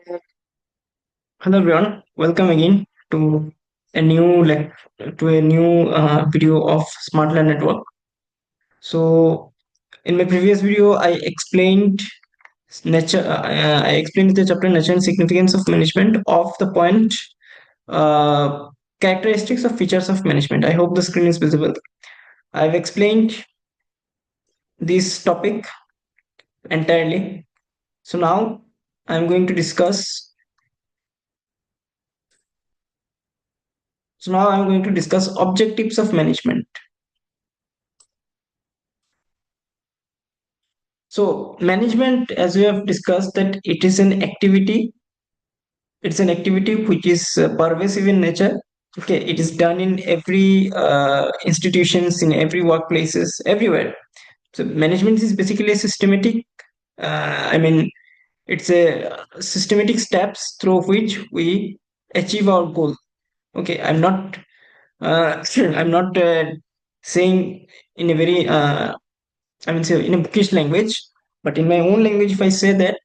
Hello everyone, welcome again to a new video of SmartLand Network. So in my previous video, I explained the chapter nature and significance of management of the point uh, characteristics of features of management. I hope the screen is visible. I've explained this topic entirely. So now I'm going to discuss. So now I'm going to discuss objectives of management. So management, as we have discussed, that it is an activity. It's an activity which is pervasive in nature. Okay, it is done in every institutions, in every workplaces, everywhere. So management is basically a systematic. I mean, it's a systematic steps through which we achieve our goal. Okay, I'm not. I'm not saying in a very I mean, say in a bookish language, but in my own language, if I say that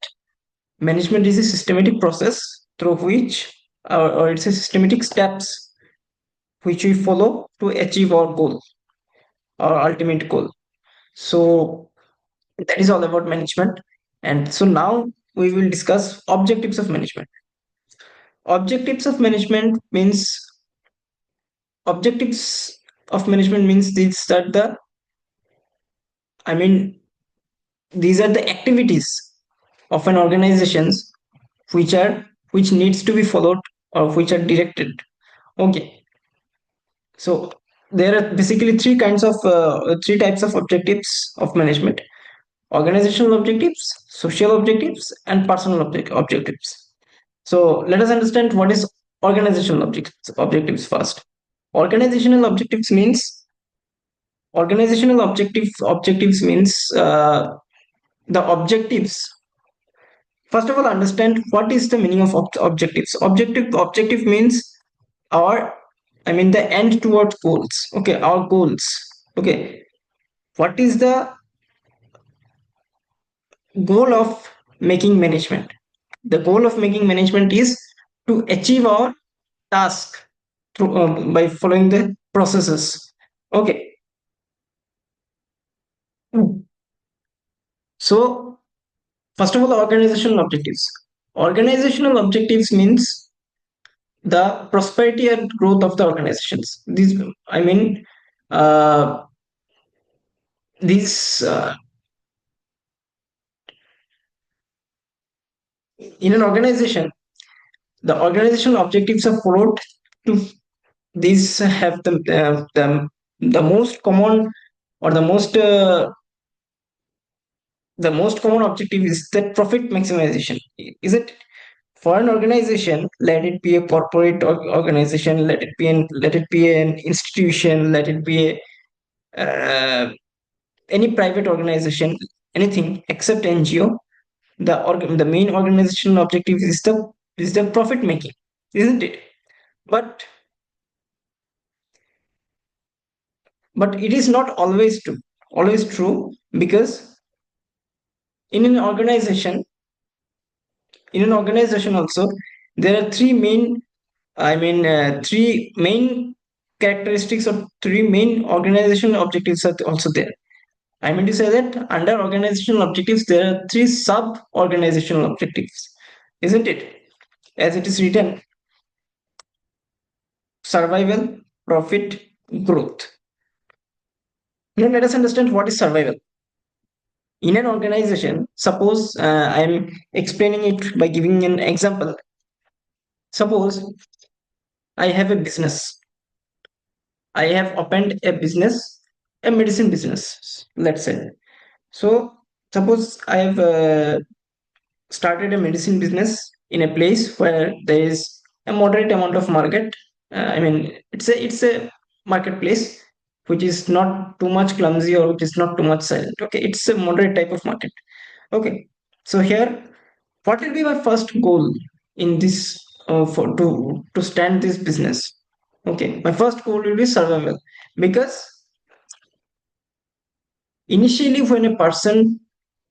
management is a systematic process through which, or it's a systematic steps which we follow to achieve our goal, our ultimate goal. So that is all about management. And so now we will discuss objectives of management. Objectives of management means objectives of management means these are the, I mean, these are the activities of an organizations which needs to be followed or which are directed. Okay, so there are basically three types of objectives of management: organizational objectives, social objectives, and personal objectives. So let us understand what is organizational objectives first. Organizational objectives means Organizational objectives means the objectives. First of all, understand what is the meaning of objectives. Objective means our, I mean, the end towards goals. Okay, our goals. Okay, what is the goal of making management? The goal of making management is to achieve our task through by following the processes. Okay, so first of all, organizational objectives. Organizational objectives means the prosperity and growth of the organizations. These, I mean, uh, these in an organization, the organizational objectives are followed to these have the most common, or the most common objective is that profit maximization. Is it for an organization? Let it be a corporate organization, let it be an institution, let it be a any private organization, anything except NGO. The main organizational objective is the profit making, isn't it? But it is not always true, because in an organization also, there are three main characteristics, or three main organizational objectives are also there. I mean to say that under organizational objectives there are three sub organizational objectives, isn't it? As it is written: survival, profit, growth. Now let us understand what is survival. In an organization, suppose I'm explaining it by giving an example. Suppose I have a business. I have opened a business, a medicine business, let's say. So suppose I have started a medicine business in a place where there is a moderate amount of market. I mean, it's a marketplace which is not too much clumsy, or which is not too much silent. Okay, it's a moderate type of market. Okay, so here, what will be my first goal in this, for to stand this business? Okay, my first goal will be survival, because initially when a person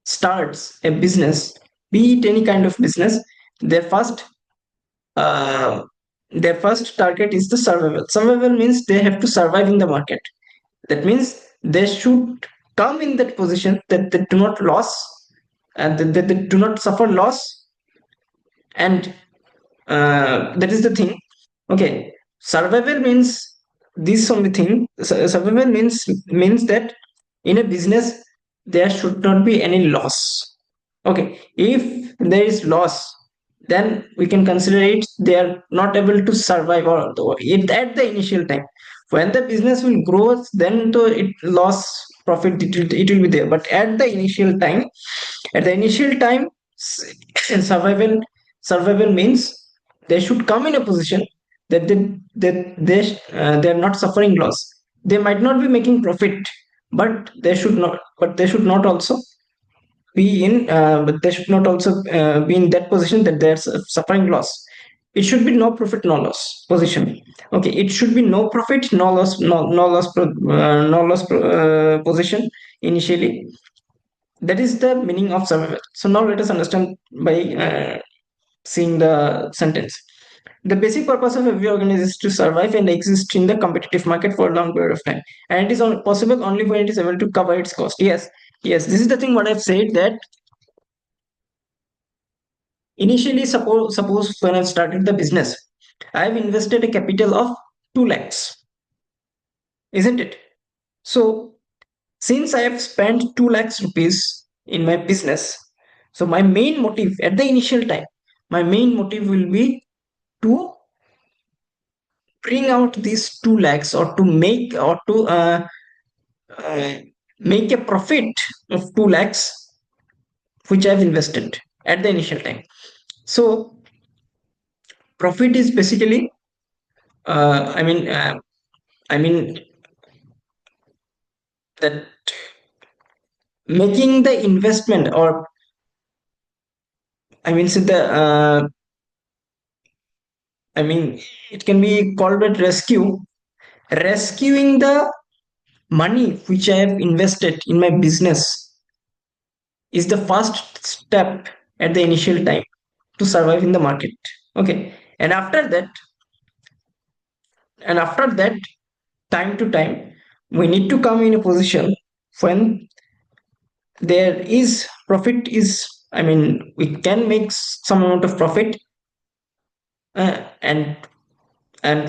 starts a business, be it any kind of business, their first uh, their first target is the survival. Survival means they have to survive in the market. That means they should come in that position that they do not loss, and that they do not suffer loss. And that is the thing. Okay, survival means this only thing. Survival means that in a business there should not be any loss. Okay, if there is loss, then we can consider it they are not able to survive, or it at the initial time. When the business will grow, then to it loss profit, it will be there. But at the initial time, survival means they should come in a position that they are not suffering loss. They might not be making profit, but they should not also but they should not also be in that position that they are suffering loss. It should be no profit no loss position. Okay, it should be no profit no loss, no loss position initially. That is the meaning of survival. So now let us understand by seeing the sentence. The basic purpose of every organization is to survive and exist in the competitive market for a long period of time, and it is possible only when it is able to cover its cost. Yes, yes, this is the thing what I've said, that initially, suppose when I started the business, I've invested a capital of 2 lakhs, isn't it? So since I have spent 2 lakhs rupees in my business, so my main motive at the initial time, my main motive will be to bring out these 2 lakhs, or to uh, make a profit of 2 lakhs which I've invested at the initial time. So profit is basically, uh, I mean, uh, I mean that making the investment, or I mean, so the I mean, it can be called a rescuing the money which I have invested in my business is the first step at the initial time to survive in the market. Okay, and after that, time to time, we need to come in a position when there is profit is, I mean, we can make some amount of profit, and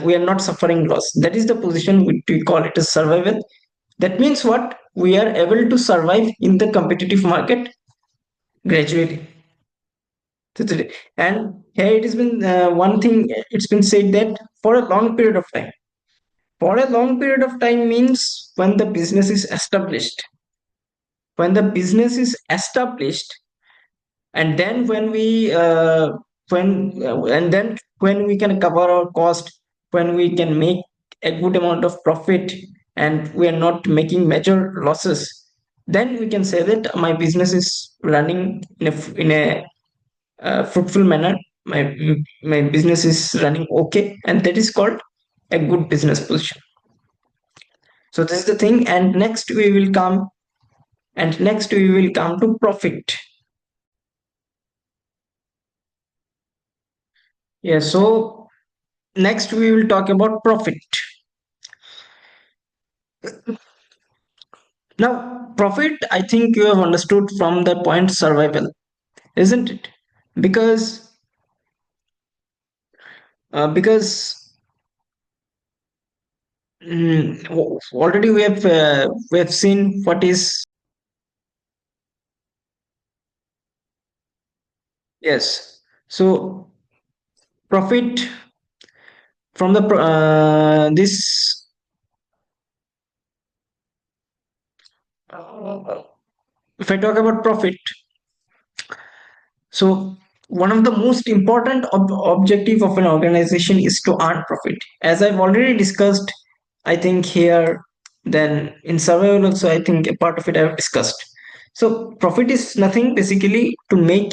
we are not suffering loss. That is the position which we call it as survival. That means what? We are able to survive in the competitive market gradually. And here it has been one thing, it's been said that for a long period of time. For a long period of time means when the business is established. When the business is established, and then when we can cover our cost, when we can make a good amount of profit, and we are not making major losses, then we can say that my business is running in a fruitful manner. My business is running okay, and that is called a good business position. So this is the thing, and next we will come to profit. Yeah, so next we will talk about profit. Now, profit, I think you have understood from the point survival, isn't it? Because because already we have seen what is. Yes. So profit from the this if I talk about profit, so one of the most important objective of an organization is to earn profit. As I've already discussed, I think here, then in survival also, I think a part of it I've discussed. So profit is nothing basically to make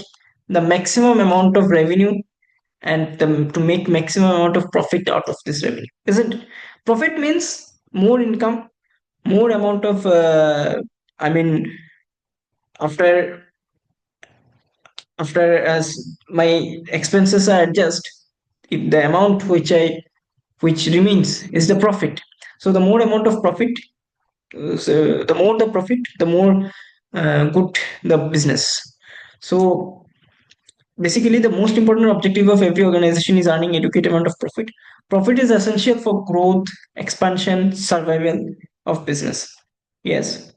the maximum amount of revenue, and to make maximum amount of profit out of this revenue, isn't it? Profit means more income, more amount of I mean, after after as my expenses are adjust, if the amount which remains is the profit. So the more amount of profit, so the more the profit, the more good the business. So basically, the most important objective of every organization is earning adequate amount of profit. Profit is essential for growth, expansion, survival of business. Yes.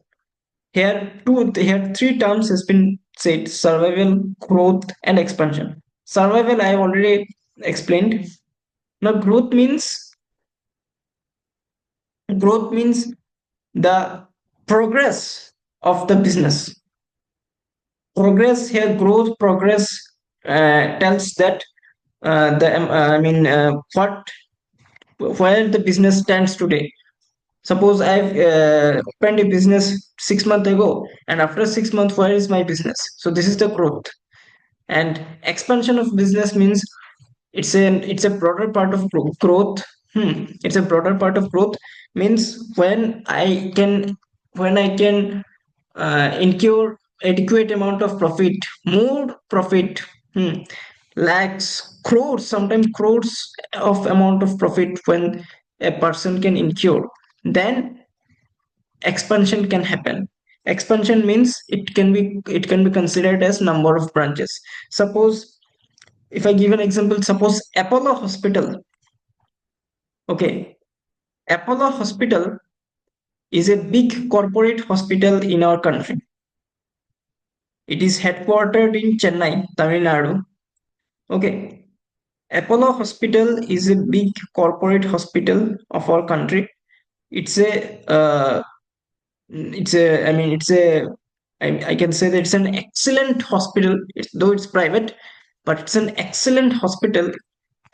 Here three terms has been said: survival, growth, and expansion. Survival I have already explained. Now growth means the progress of the business. Progress here, growth progress tells that I mean what where the business stands today. Suppose I've opened a business 6 months ago, and after 6 months, where is my business? So this is the growth. And expansion of business means it's a broader part of growth. It's a broader part of growth, means when I can incur adequate amount of profit, more profit, lakhs, crores, sometimes crores of amount of profit when a person can incur, then expansion can happen. Expansion means it can be considered as number of branches. Suppose, if I give an example, suppose Apollo Hospital. Okay, Apollo Hospital is a big corporate hospital in our country. It is headquartered in Chennai, Tamil Nadu. Okay, Apollo Hospital is a big corporate hospital of our country. It's a, I mean, I can say that it's an excellent hospital, though it's private, but it's an excellent hospital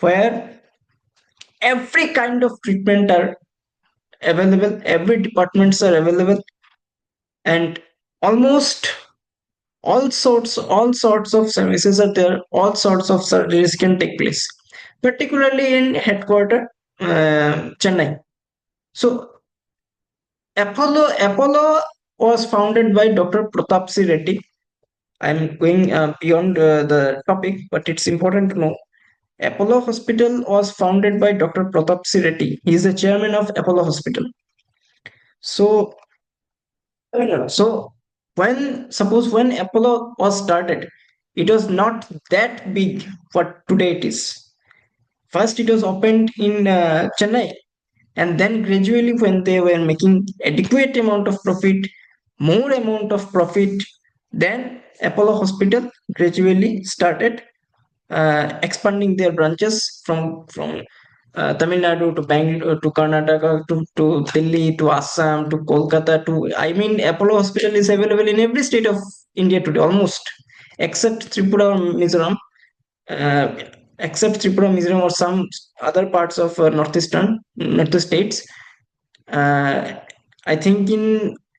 where every kind of treatment are available, every departments are available, and almost all sorts of services are there, all sorts of surgeries can take place, particularly in headquarter Chennai. So Apollo was founded by Dr. Pratap C Reddy. I'm going beyond the topic, but it's important to know. Apollo Hospital was founded by Dr. Pratap C Reddy. He is the chairman of Apollo Hospital. So So when Apollo was started, it was not that big what today it is. First, it was opened in Chennai, and then gradually, when they were making adequate amount of profit, more amount of profit, then Apollo Hospital gradually started expanding their branches from Tamil Nadu to Bangalore to Karnataka to Delhi to Assam to Kolkata to, I mean, Apollo Hospital is available in every state of India today almost, except Tripura or Mizoram, uh, except Tripura, Mizoram, or some other parts of northeast states. Uh, I think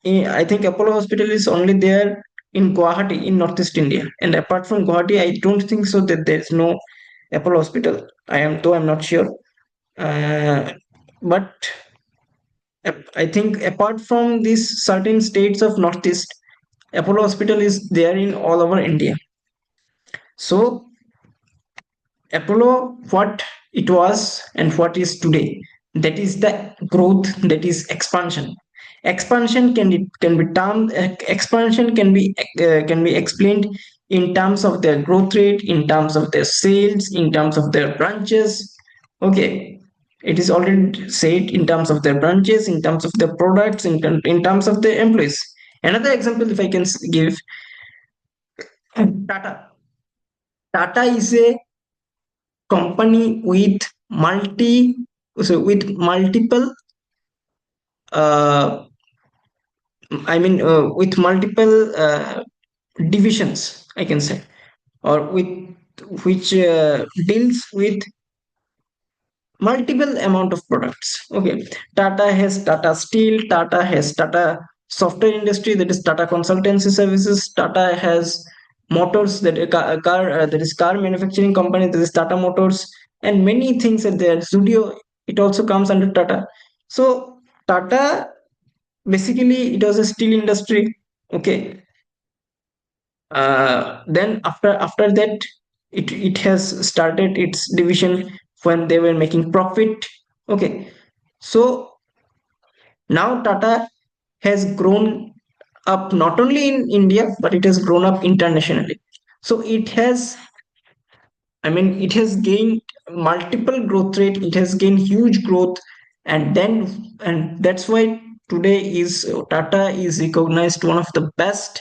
I think Apollo Hospital is only there in Guwahati in Northeast India, and apart from Guwahati, I don't think so that there is no Apollo Hospital. I'm not sure, but I think apart from these certain states of Northeast, Apollo Hospital is there in all over India. So Apollo, what it was and what is today, that is the growth, that is expansion. Expansion can be termed expansion can be explained in terms of their growth rate, in terms of their sales, in terms of their branches. Okay, it is already said in terms of their branches, in terms of their products, in terms of their employees. Another example, if I can give, Tata. Tata is a company with multiple uh, with multiple divisions, I can say, or with which deals with multiple amount of products. Okay, Tata has Tata Steel, Tata has Tata software industry, that is Tata consultancy services. Tata has motors, that that is car manufacturing company, that is Tata Motors, and many things are there. Studio, it also comes under Tata. So Tata, basically, it was a steel industry. Okay, Then after that, it has started its division when they were making profit. Okay, so now Tata has grown up not only in India, but it has grown up internationally. So it has, I mean, it has gained multiple growth rate. It has gained huge growth, and that's why today is Tata is recognized one of the best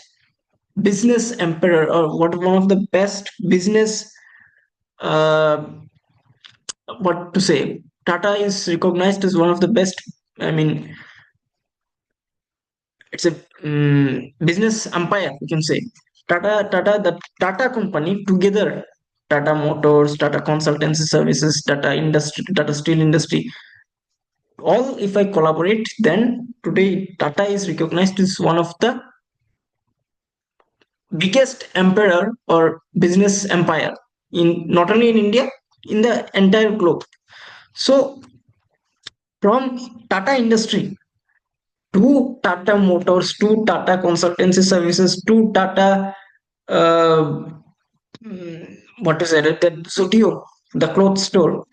business emperor, or what one of the best business, uh, what to say. Tata is recognized as one of the best. I mean, it's a business empire, you can say. The Tata company together, Tata Motors, Tata Consultancy Services, Tata Industry, Tata Steel Industry, all if I collaborate, then today Tata is recognized as one of the biggest emperor or business empire in not only in India, in the entire globe. So from Tata Industry to Tata Motors to Tata Consultancy Services to Tata, uh, what is it? The Zudio, the clothes store,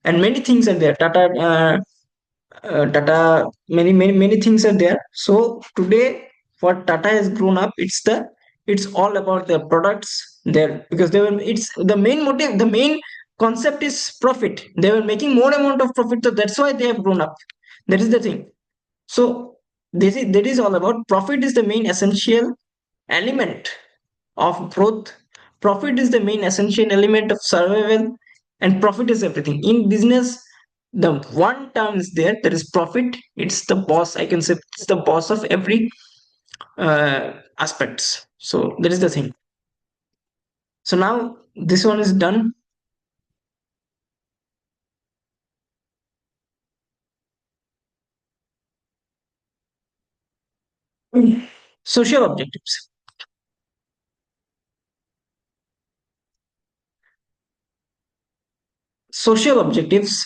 and many things are there. Tata, many things are there. So today, what Tata has grown up, it's all about their products there, because they were it's the main motive, the main concept is profit. They were making more amount of profit, so that's why they have grown up. That is the thing. So that is all about profit is the main essential element of growth. Profit is the main essential element of survival, and profit is everything in business. The one term is there, that is profit. It's the boss, I can say. It's the boss of every aspects. So that is the thing. So now this one is done. Social objectives. Social objectives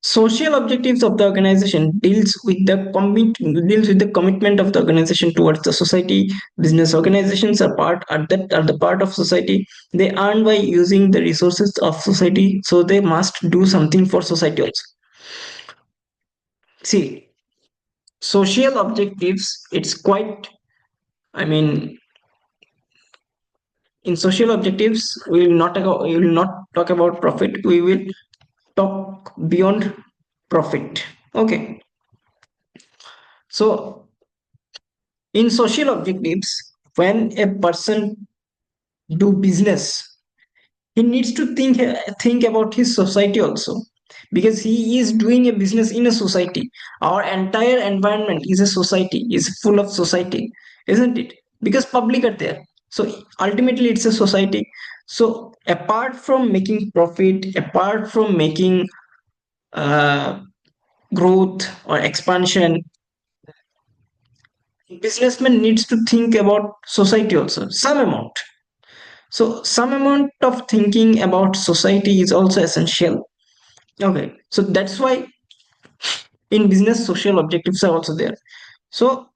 Social objectives of the organization deals with the commitment of the organization towards the society. Business organizations are the part of society. They earn by using the resources of society, so they must do something for society also. See, social objectives, it's quite, I mean, in social objectives, we will not talk about profit. We will talk beyond profit. Okay. So in social objectives, when a person do business, he needs to think about his society also, because he is doing a business in a society. Our entire environment is a society, is full of society, isn't it? Because public are there, so ultimately it's a society. So apart from making profit, apart from making uh, growth or expansion, businessman needs to think about society also, some amount. So some amount of thinking about society is also essential. Okay, so that's why in business social objectives are also there. So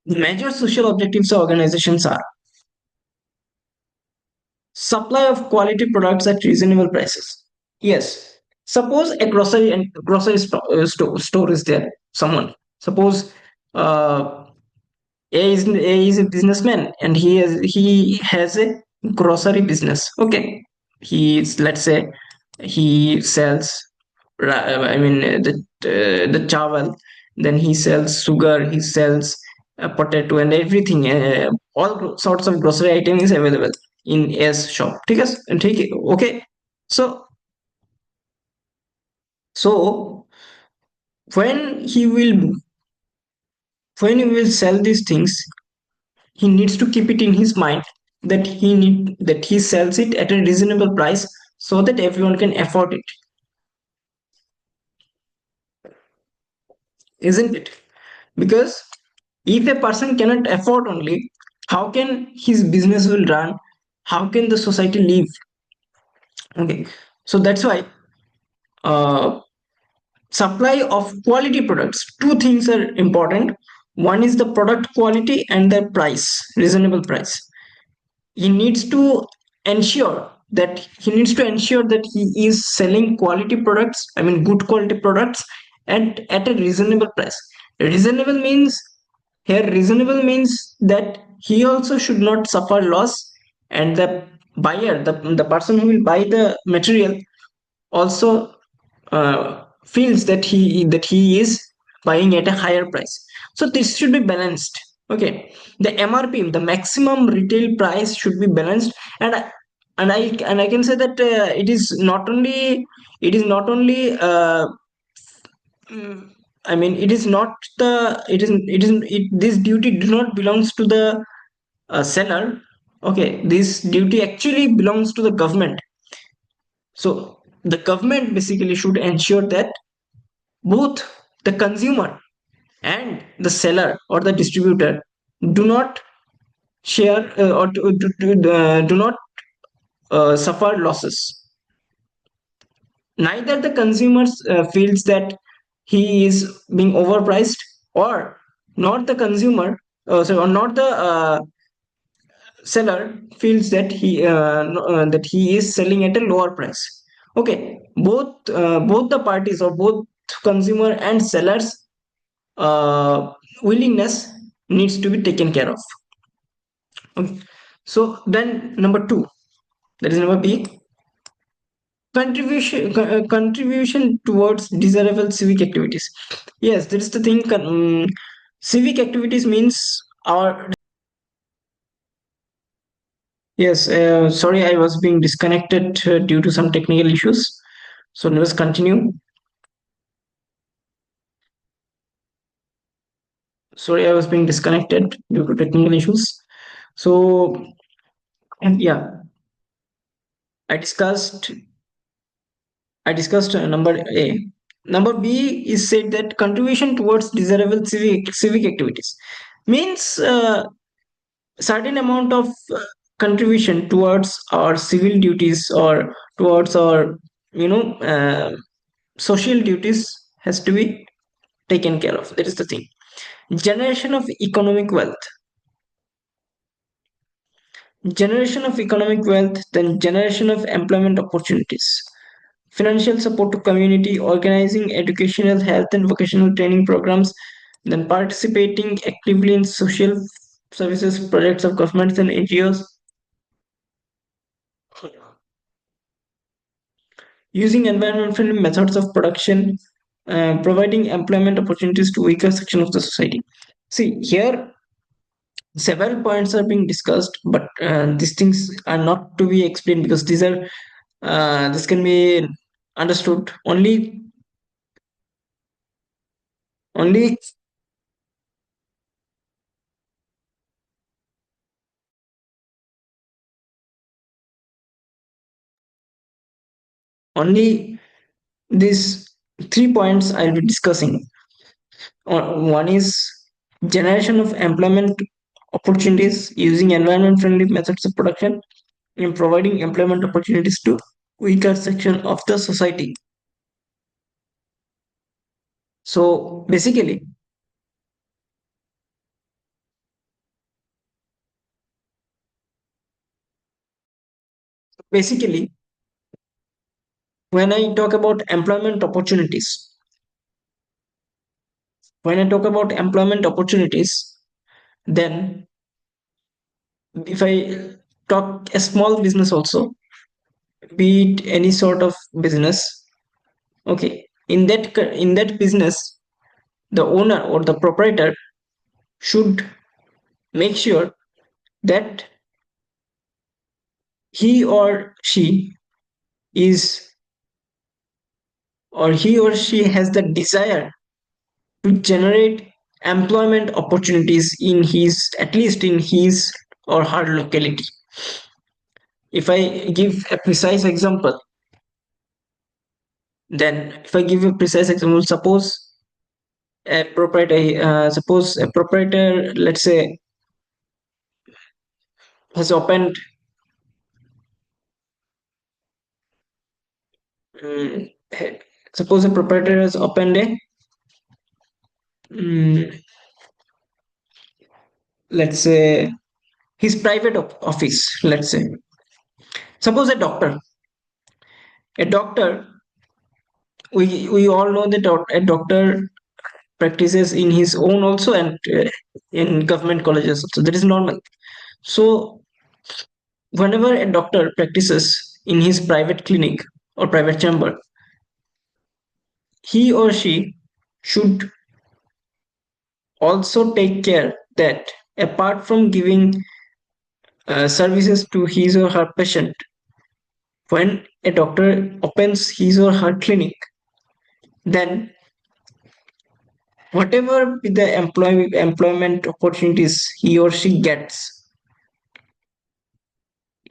major social objectives of organizations are supply of quality products at reasonable prices. Yes, suppose a store is there. Someone, suppose uh, A is a businessman, and he has a grocery business. Okay, let's say he sells, I mean, the chawal. Then he sells sugar. He sells potato and everything. All sorts of grocery item is available in A's shop. ठीक है? Okay. So so when he will when he will sell these things, he needs to keep it in his mind that he sells it at a reasonable price, so that everyone can afford it, isn't it? Because if a person cannot afford only, how can his business will run? How can the society live? Okay, so that's why uh, supply of quality products. Two things are important. One is the product quality and the price, reasonable price. He needs to ensure that he is selling quality products, I mean good quality products, at a reasonable price. Reasonable means reasonable means that he also should not suffer loss, and the buyer, the person who will buy the material, also feels that he is buying at a higher price. So this should be balanced. Okay, the MRP, the maximum retail price, should be balanced. And I can say that it is not only I mean, it is not the it is it this duty do not belongs to the seller. Okay, this duty actually belongs to the government. So the government basically should ensure that both the consumer and the seller or the distributor do not share do not suffer losses. Neither the consumer feels that he is being overpriced, or not the consumer, or not the seller feels that he is selling at a lower price. Okay, both the parties, or both consumer and sellers willingness needs to be taken care of. Okay. So then number two, that is number B, contribution towards desirable civic activities. Yes, that is the thing. Civic activities means our yes. Sorry, I was being disconnected due to some technical issues. So let's continue. Sorry, I was being disconnected due to technical issues. So, and yeah, I discussed I discussed number A. Number B is said that contribution towards desirable civic activities means certain amount of contribution towards our civil duties, or towards our you know uh, social duties has to be taken care of. That is the thing. Generation of economic wealth. Generation of economic wealth, then generation of employment opportunities. Financial support to community, organizing educational, health, and vocational training programs, then participating actively in social services projects of governments and NGOs, using environment friendly methods of production, providing employment opportunities to weaker section of the society. See, here several points are being discussed, but these things are not to be explained, because this can be understood only only these 3 points I'll be discussing. One is generation of employment opportunities using environment friendly methods of production, and providing employment opportunities to weaker section of the society. So basically, when I talk about employment opportunities, when I talk about employment opportunities, then if I talk a small business also, be it any sort of business, okay, in that business, the owner or the proprietor should make sure that he or she is he or she has the desire to generate employment opportunities in his, at least in his or her locality. If I give a precise example, suppose a proprietor, let's say, has opened, um, suppose a proprietor has opened a, um, let's say his private office. Let's say, suppose a doctor, we all know that a doctor practices in his own also, and in government colleges also, that is normal. So whenever a doctor practices in his private clinic or private chamber, he or she should also take care that apart from giving services to his or her patient, when a doctor opens his or her clinic, then whatever the employment opportunities he or she gets,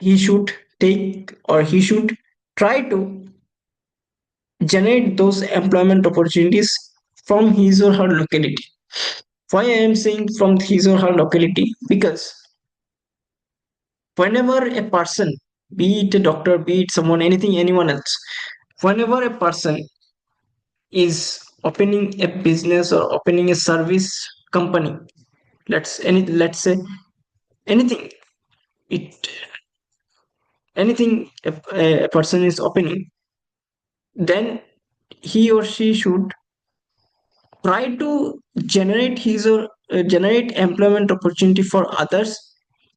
he should take, or he should try to generate those employment opportunities from his or her locality. Why I am saying from his or her locality? Because whenever a person, be it a doctor, be it someone, anything, anyone else, whenever a person is opening a business or opening a service company, let's say anything, it anything a person is opening, then he or she should try to generate employment opportunity for others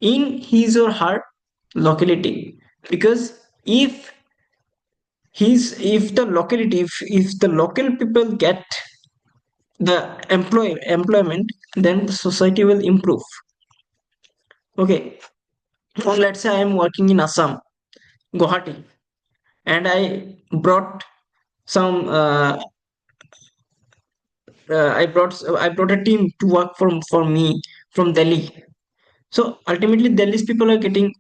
in his or her locality. Because if the local people get the employment, then the society will improve. Okay, so let's say I am working in Assam, Guwahati, and I brought some I brought a team to work for me from Delhi. So ultimately, Delhi's people are getting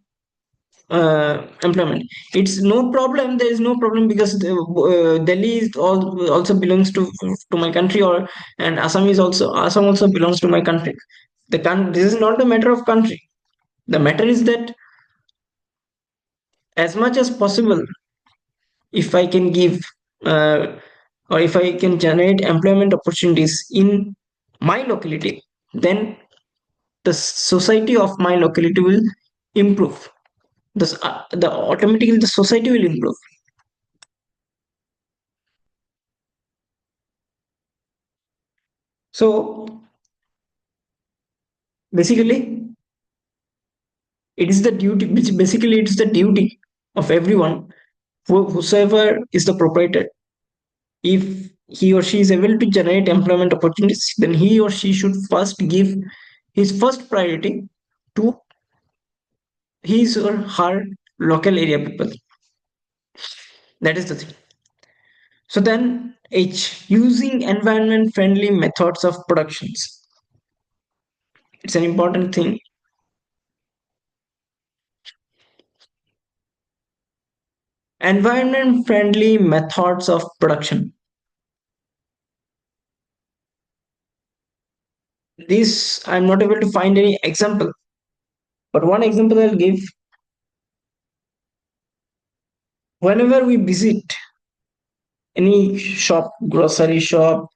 employment. It's no problem. There is no problem, because Delhi is also belongs to my country, or and Assam also belongs to my country. This is not a matter of country. The matter is that as much as possible, if I can give uh, or if I can generate employment opportunities in my locality, then the society of my locality will improve. The automatically the society will improve. So basically, it's the duty of everyone, whosoever is the proprietor. If he or she is able to generate employment opportunities, then he or she should first give his first priority to his or her local area people. That is the thing. So then H, using environment friendly methods of productions. It's an important thing. Environment friendly methods of production. This I'm not able to find any example, but one example I'll give. Whenever we visit any shop, grocery shop,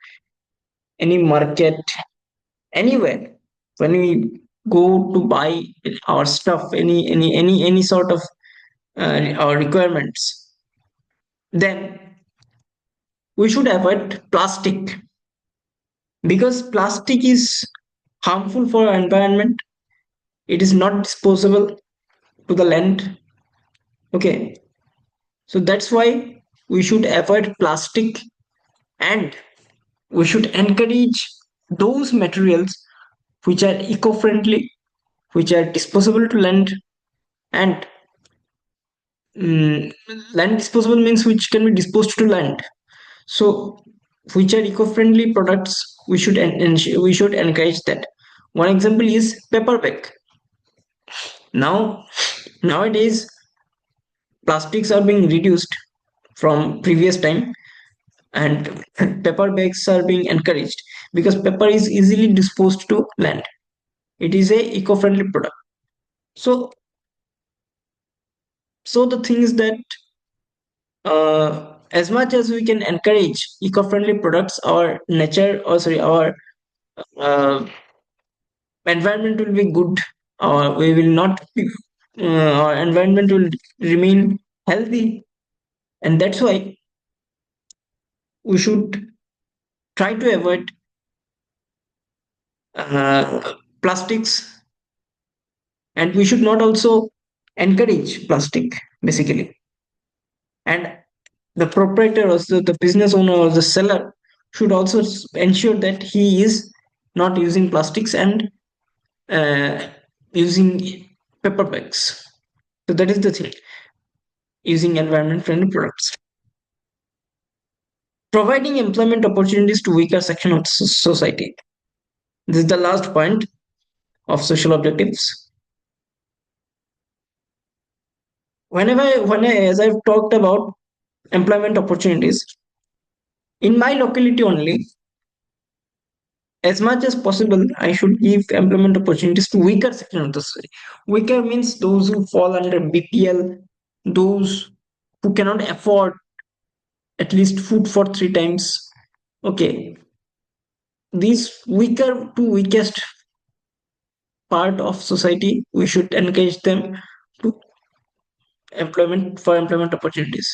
any market, anywhere, when we go to buy our stuff, any sort of our requirements, then we should avoid plastic, because plastic is harmful for our environment. It is not disposable to the land. Okay, so that's why we should avoid plastic, and we should encourage those materials which are eco-friendly, which are disposable to land. And mm, land disposable means which can be disposed to land. So which are eco-friendly products, we should encourage that. One example is paper bag. Nowadays plastics are being reduced from previous time, and paper bags are being encouraged, because paper is easily disposed to land. It is a eco-friendly product. So so the thing is that as much as we can encourage eco-friendly products, our nature, or sorry, our uh, environment will be good, or we will not be, our environment will remain healthy. And that's why we should try to avoid plastics, and we should not also encourage plastic, basically. And the proprietor or the business owner or the seller should also ensure that he is not using plastics and uh, using paper bags. So that is the thing, using environment friendly products. Providing employment opportunities to weaker section of society. This is the last point of social objectives. As I've talked about employment opportunities, in my locality only, as much as possible, I should give employment opportunities to weaker section of the society. Weaker means those who fall under BPL, those who cannot afford at least food for 3 times. Okay, these weaker to weakest part of society, we should encourage them to employment for employment opportunities.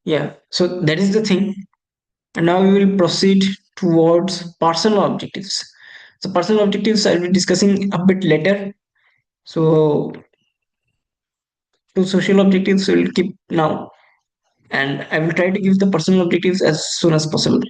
Yeah, so that is the thing. And now we will proceed towards personal objectives. So personal objectives I'll be discussing a bit later. So to social objectives we'll keep now, and I will try to give the personal objectives as soon as possible.